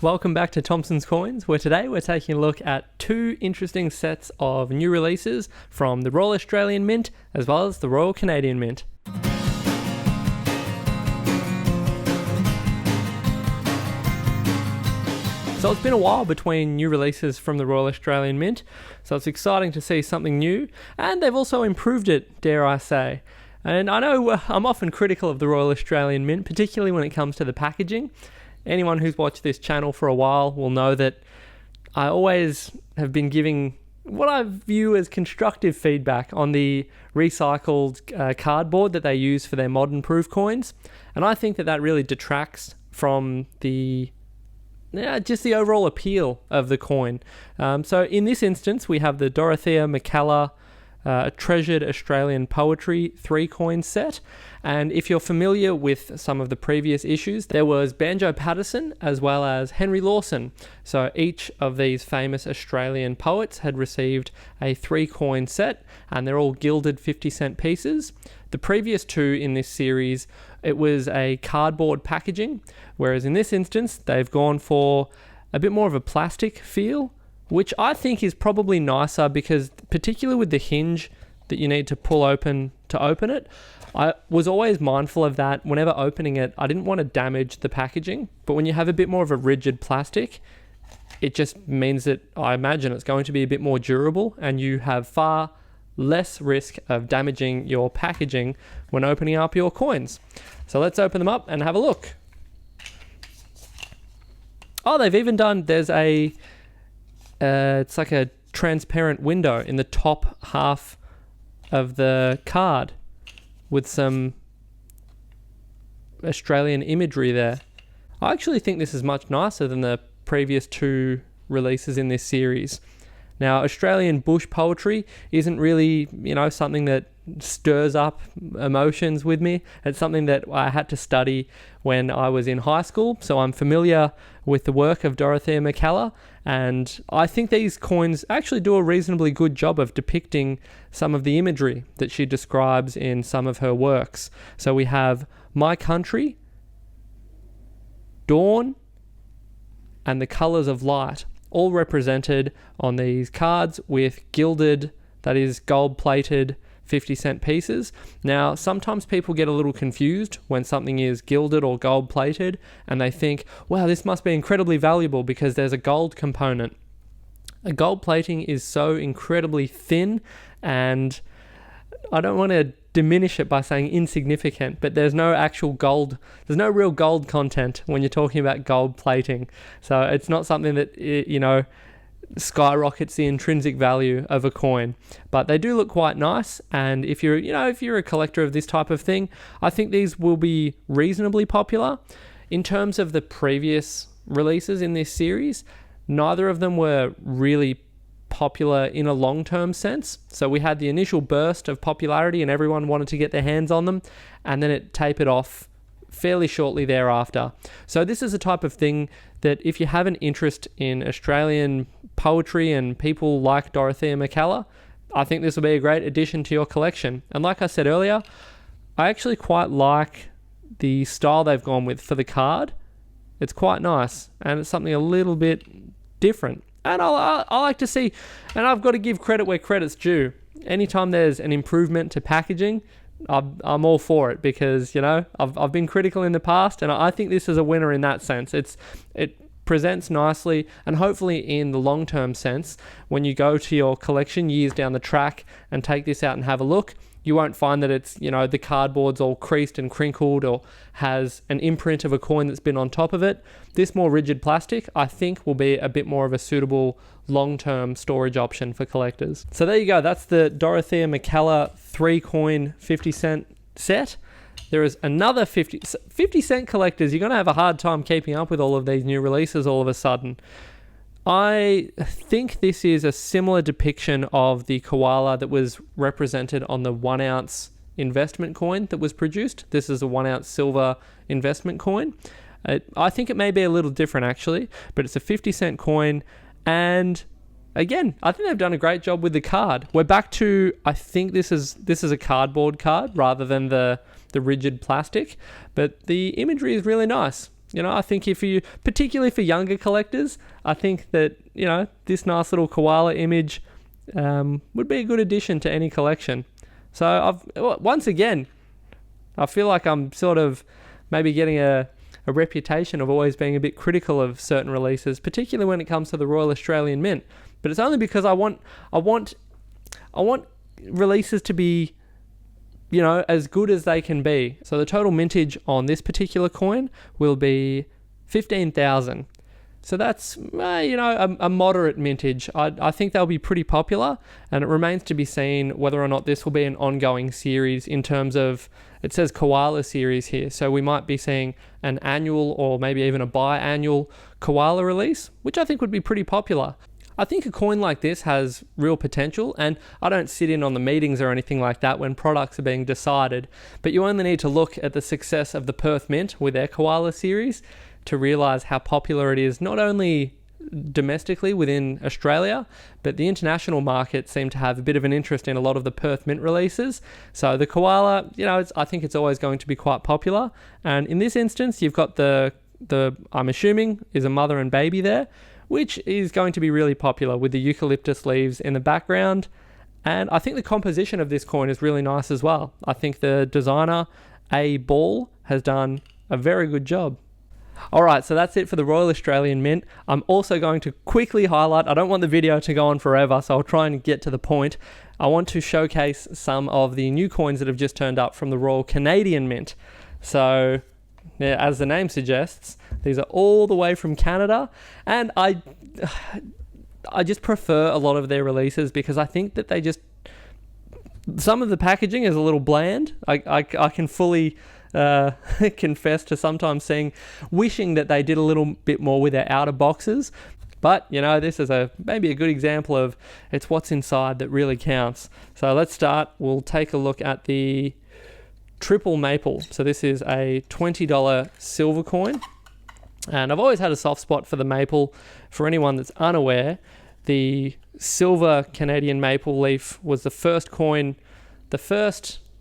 Welcome back to Thompson's Coins, where today we're taking a look at two interesting sets of new releases from the Royal Australian Mint as well as the Royal Canadian Mint. So it's been a while between new releases from the Royal Australian Mint, so it's exciting to see something new, and they've also improved it, dare I say. And I know I'm often critical of the Royal Australian Mint, particularly when it comes to the packaging. Anyone who's watched this channel for a while will know that I always have been giving what I view as constructive feedback on the recycled cardboard that they use for their modern proof coins. And I think that really detracts from just the overall appeal of the coin. So in this instance, we have the Dorothea Mackellar Treasured Australian Poetry 3-coin set. And if you're familiar with some of the previous issues, there was Banjo Patterson as well as Henry Lawson. So each of these famous Australian poets had received a 3-coin set, and they're all gilded 50-cent pieces. The previous two in this series, it was a cardboard packaging, whereas in this instance, they've gone for a bit more of a plastic feel, which I think is probably nicer because particularly with the hinge that you need to pull open to open it, I was always mindful of that. Whenever opening it, I didn't want to damage the packaging, but when you have a bit more of a rigid plastic, it just means that I imagine it's going to be a bit more durable and you have far less risk of damaging your packaging when opening up your coins. So let's open them up and have a look. Oh, they've even done, there's it's like a transparent window in the top half of the card with some Australian imagery there. I actually think this is much nicer than the previous two releases in this series. Now, Australian bush poetry isn't really, something that stirs up emotions with me. It's something that I had to study when I was in high school, so I'm familiar with the work of Dorothea Mackellar, and I think these coins actually do a reasonably good job of depicting some of the imagery that she describes in some of her works. So we have My Country, Dawn, and the Colours of Light, all represented on these cards with gilded, that is gold-plated 50-cent pieces. Now, sometimes people get a little confused when something is gilded or gold-plated, and they think, wow, this must be incredibly valuable because there's a gold component. A gold plating is so incredibly thin, and I don't want to diminish it by saying insignificant, but there's no actual gold, there's no real gold content when you're talking about gold plating. So it's not something that, skyrockets the intrinsic value of a coin, but they do look quite nice. And if you're a collector of this type of thing, I think these will be reasonably popular. In terms of the previous releases in this series, neither of them were really popular in a long-term sense. So we had the initial burst of popularity and everyone wanted to get their hands on them, and then it tapered off fairly shortly thereafter. So this is a type of thing that if you have an interest in Australian poetry and people like Dorothea Mackellar, I think this will be a great addition to your collection. And like I said earlier, I actually quite like the style they've gone with for the card. It's quite nice, and it's something a little bit different. And I like to see, and I've got to give credit where credit's due. Anytime there's an improvement to packaging, I'm all for it because, I've been critical in the past, and I think this is a winner in that sense. It presents nicely, and hopefully in the long-term sense, when you go to your collection years down the track and take this out and have a look, you won't find that it's, the cardboard's all creased and crinkled or has an imprint of a coin that's been on top of it. This more rigid plastic, I think, will be a bit more of a suitable long-term storage option for collectors. So there you go. That's the Dorothea Mackellar 3-coin 50-cent set. There is another 50-cent collectors. You're going to have a hard time keeping up with all of these new releases all of a sudden. I think this is a similar depiction of the koala that was represented on the 1-ounce investment coin that was produced. This is a 1-ounce silver investment coin. I think it may be a little different actually, but it's a 50-cent coin. And again, I think they've done a great job with the card. We're back to, I think this is a cardboard card rather than the rigid plastic, but the imagery is really nice. I think particularly for younger collectors, I think that, this nice little koala image would be a good addition to any collection. So once again, I feel like I'm sort of maybe getting a reputation of always being a bit critical of certain releases, particularly when it comes to the Royal Australian Mint. But it's only because I want releases to be, as good as they can be. So the total mintage on this particular coin will be 15,000. So that's, a moderate mintage. I think they'll be pretty popular, and it remains to be seen whether or not this will be an ongoing series in terms of, it says Koala series here. So we might be seeing an annual or maybe even a biannual Koala release, which I think would be pretty popular. I think a coin like this has real potential, and I don't sit in on the meetings or anything like that when products are being decided, but you only need to look at the success of the Perth Mint with their Koala series to realise how popular it is, not only domestically within Australia, but the international market seem to have a bit of an interest in a lot of the Perth Mint releases. So the Koala, I think it's always going to be quite popular. And in this instance, you've got the I'm assuming is a mother and baby there, which is going to be really popular with the eucalyptus leaves in the background. And I think the composition of this coin is really nice as well. I think the designer, A. Ball, has done a very good job. Alright, so that's it for the Royal Australian Mint. I'm also going to quickly highlight, I don't want the video to go on forever, so I'll try and get to the point. I want to showcase some of the new coins that have just turned up from the Royal Canadian Mint. So, yeah, as the name suggests, these are all the way from Canada, and I just prefer a lot of their releases because I think that some of the packaging is a little bland. I can fully confess to sometimes wishing that they did a little bit more with their outer boxes. But, this is maybe a good example of it's what's inside that really counts. So let's start. We'll take a look at the triple maple. So this is a $20 silver coin. And I've always had a soft spot for the maple. For anyone that's unaware, the silver Canadian maple leaf was the first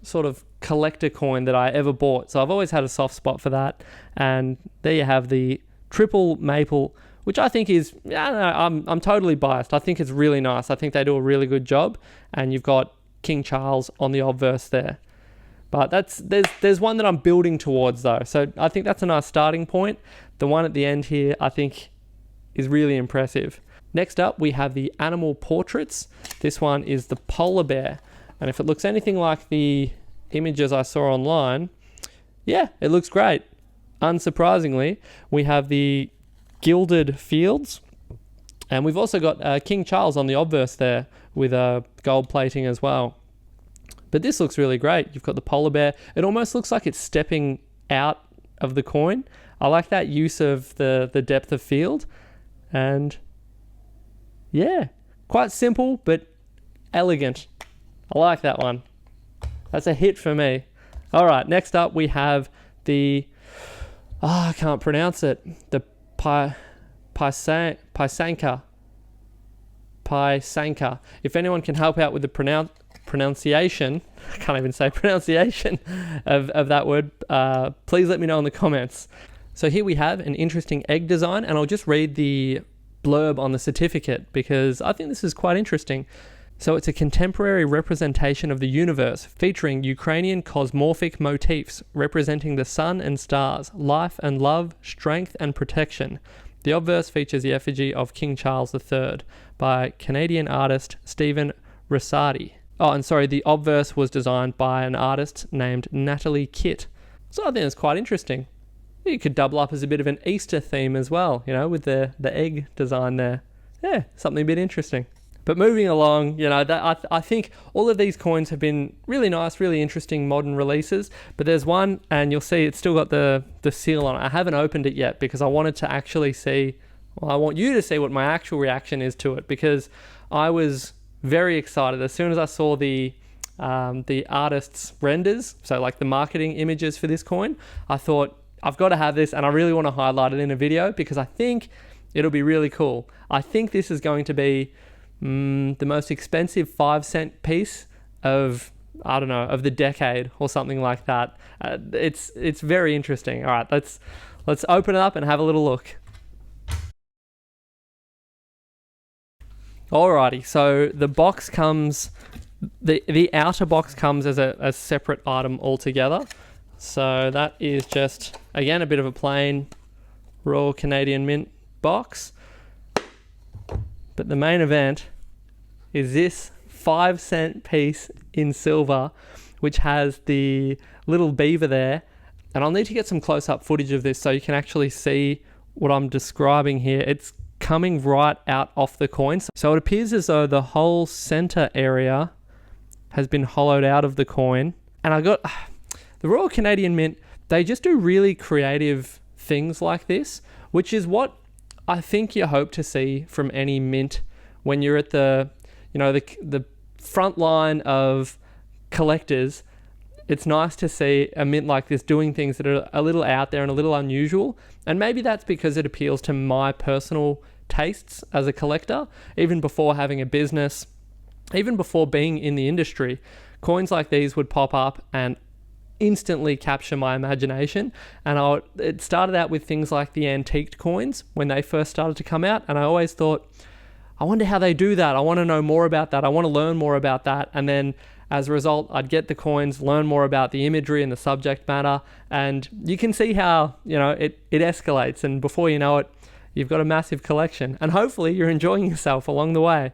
sort of collector coin that I ever bought. So I've always had a soft spot for that. And there you have the triple maple, which I think is, I'm totally biased. I think it's really nice. I think they do a really good job. And you've got King Charles on the obverse there. But there's one that I'm building towards though. So I think that's a nice starting point. The one at the end here, I think, is really impressive. Next up, we have the animal portraits. This one is the polar bear. And if it looks anything like the images I saw online, yeah, it looks great. Unsurprisingly, we have the gilded fields. And we've also got King Charles on the obverse there with gold plating as well. But this looks really great. You've got the polar bear. It almost looks like it's stepping out of the coin. I like that use of the depth of field. And yeah, quite simple, but elegant. I like that one. That's a hit for me. All right, next up we have the, I can't pronounce it, the Pysanka. If anyone can help out with the pronunciation, I can't even say pronunciation of that word, please let me know in the comments. So here we have an interesting egg design, and I'll just read the blurb on the certificate because I think this is quite interesting. So it's a contemporary representation of the universe featuring Ukrainian cosmorphic motifs representing the sun and stars, life and love, strength and protection. The obverse features the effigy of King Charles III by Canadian artist Stephen Rosati. Oh, and sorry, the obverse was designed by an artist named Natalie Kitt. So I think it's quite interesting. You could double up as a bit of an Easter theme as well, with the egg design there. Yeah, something a bit interesting. But moving along, I think all of these coins have been really nice, really interesting modern releases. But there's one, and you'll see it's still got the seal on it. I haven't opened it yet because I wanted to actually see, I want you to see what my actual reaction is to it, because I was very excited as soon as I saw the artist's renders, so like the marketing images for this coin. I thought, I've got to have this, and I really want to highlight it in a video because I think it'll be really cool. I think this is going to be the most expensive 5-cent piece of the decade or something like that. It's very interesting. All right, let's open it up and have a little look. Alrighty, so the box comes, the outer box comes as a separate item altogether. So that is just, again, a bit of a plain Royal Canadian Mint box. But the main event is this 5-cent piece in silver, which has the little beaver there. And I'll need to get some close-up footage of this so you can actually see what I'm describing here. It's coming right out off the coin. So it appears as though the whole center area has been hollowed out of the coin. And I got the Royal Canadian Mint, they just do really creative things like this, which is what I think you hope to see from any mint when you're at the front line of collectors. It's nice to see a mint like this doing things that are a little out there and a little unusual. And maybe that's because it appeals to my personal tastes as a collector. Even before having a business, even before being in the industry, coins like these would pop up and instantly capture my imagination. And it started out with things like the antiqued coins when they first started to come out. And I always thought, I wonder how they do that. I want to know more about that. I want to learn more about that. And then as a result, I'd get the coins, learn more about the imagery and the subject matter. And you can see how, it escalates. And before you know it, you've got a massive collection. And hopefully you're enjoying yourself along the way.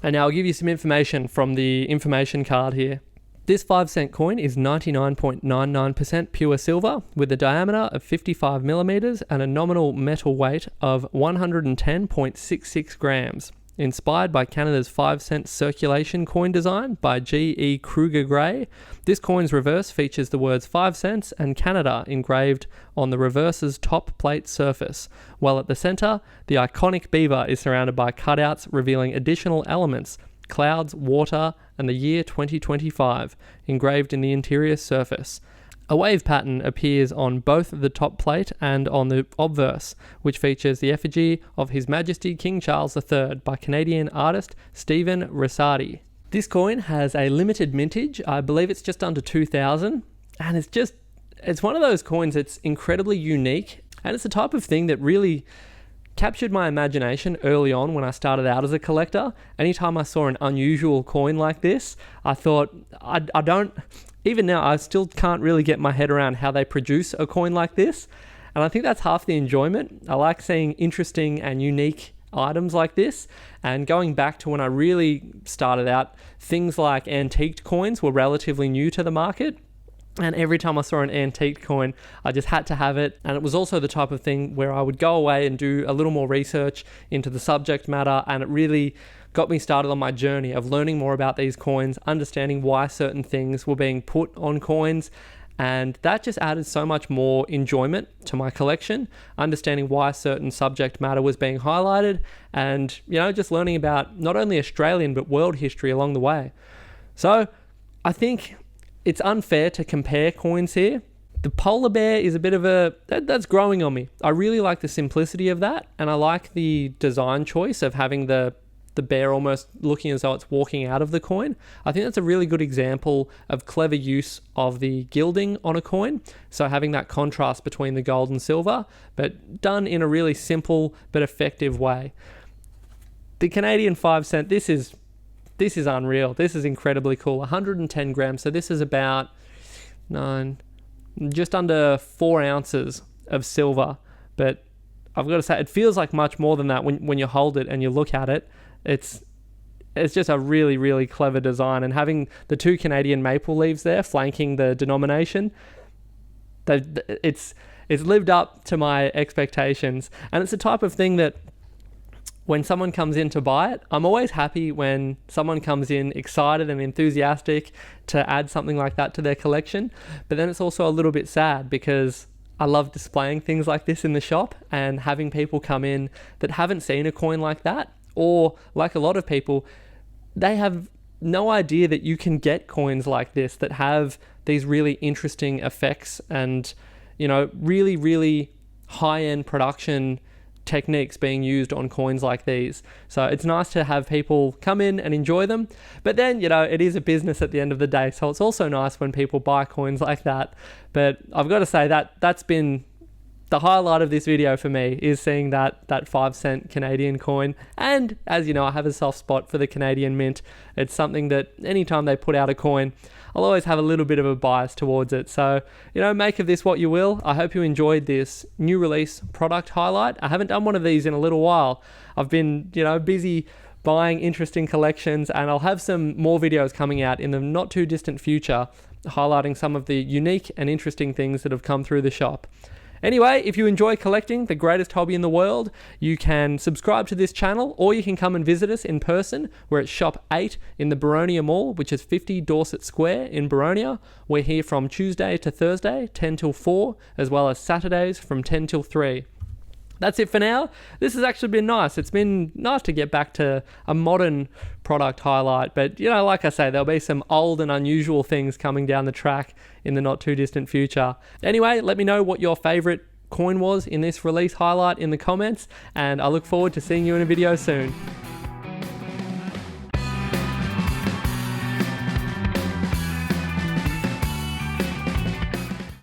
And now I'll give you some information from the information card here. This 5-cent coin is 99.99% pure silver with a diameter of 55 millimeters and a nominal metal weight of 110.66 grams. Inspired by Canada's 5-cent circulation coin design by G.E. Kruger Gray, this coin's reverse features the words 5 cents and Canada engraved on the reverse's top plate surface, while at the center, the iconic beaver is surrounded by cutouts revealing additional elements, clouds, water, and the year 2025, engraved in the interior surface. A wave pattern appears on both the top plate and on the obverse, which features the effigy of His Majesty King Charles III by Canadian artist Stephen Rosati. This coin has a limited mintage. I believe it's just under 2,000, and it's one of those coins that's incredibly unique, and it's the type of thing that really captured my imagination early on when I started out as a collector. Anytime I saw an unusual coin like this, I thought, even now, I still can't really get my head around how they produce a coin like this. And I think that's half the enjoyment. I like seeing interesting and unique items like this. And going back to when I really started out, things like antiqued coins were relatively new to the market. And every time I saw an antique coin, I just had to have it. And it was also the type of thing where I would go away and do a little more research into the subject matter. And it really got me started on my journey of learning more about these coins, understanding why certain things were being put on coins. And that just added so much more enjoyment to my collection, understanding why certain subject matter was being highlighted and, just learning about not only Australian but world history along the way. So I think it's unfair to compare coins here. The polar bear is a bit of that's growing on me. I really like the simplicity of that, and I like the design choice of having the bear almost looking as though it's walking out of the coin. I think that's a really good example of clever use of the gilding on a coin. So having that contrast between the gold and silver, but done in a really simple but effective way. The Canadian 5 cent, this is unreal. This is incredibly cool. 110 grams. So this is about just under 4 ounces of silver. But I've got to say, it feels like much more than that when you hold it and you look at it. It's just a really, really clever design. And having the 2 Canadian maple leaves there flanking the denomination, it's lived up to my expectations. And it's the type of thing that when someone comes in to buy it, I'm always happy when someone comes in excited and enthusiastic to add something like that to their collection. But then it's also a little bit sad because I love displaying things like this in the shop and having people come in that haven't seen a coin like that, or like a lot of people, they have no idea that you can get coins like this that have these really interesting effects and, really, really high-end production techniques being used on coins like these. So it's nice to have people come in and enjoy them, but then it is a business at the end of the day, so it's also nice when people buy coins like that. But I've got to say that that's been the highlight of this video for me is seeing that 5-cent Canadian coin. And as you know, I have a soft spot for the Canadian Mint. It's something that anytime they put out a coin, I'll always have a little bit of a bias towards it. So, make of this what you will. I hope you enjoyed this new release product highlight. I haven't done one of these in a little while. I've been, busy buying interesting collections, and I'll have some more videos coming out in the not too distant future highlighting some of the unique and interesting things that have come through the shop. Anyway, if you enjoy collecting, the greatest hobby in the world, you can subscribe to this channel, or you can come and visit us in person. We're at Shop 8 in the Boronia Mall, which is 50 Dorset Square in Boronia. We're here from Tuesday to Thursday, 10 till 4, as well as Saturdays from 10 till 3. That's it for now. This has actually been nice. It's been nice to get back to a modern product highlight. But, like I say, there'll be some old and unusual things coming down the track in the not too distant future. Anyway, let me know what your favorite coin was in this release highlight in the comments, and I look forward to seeing you in a video soon.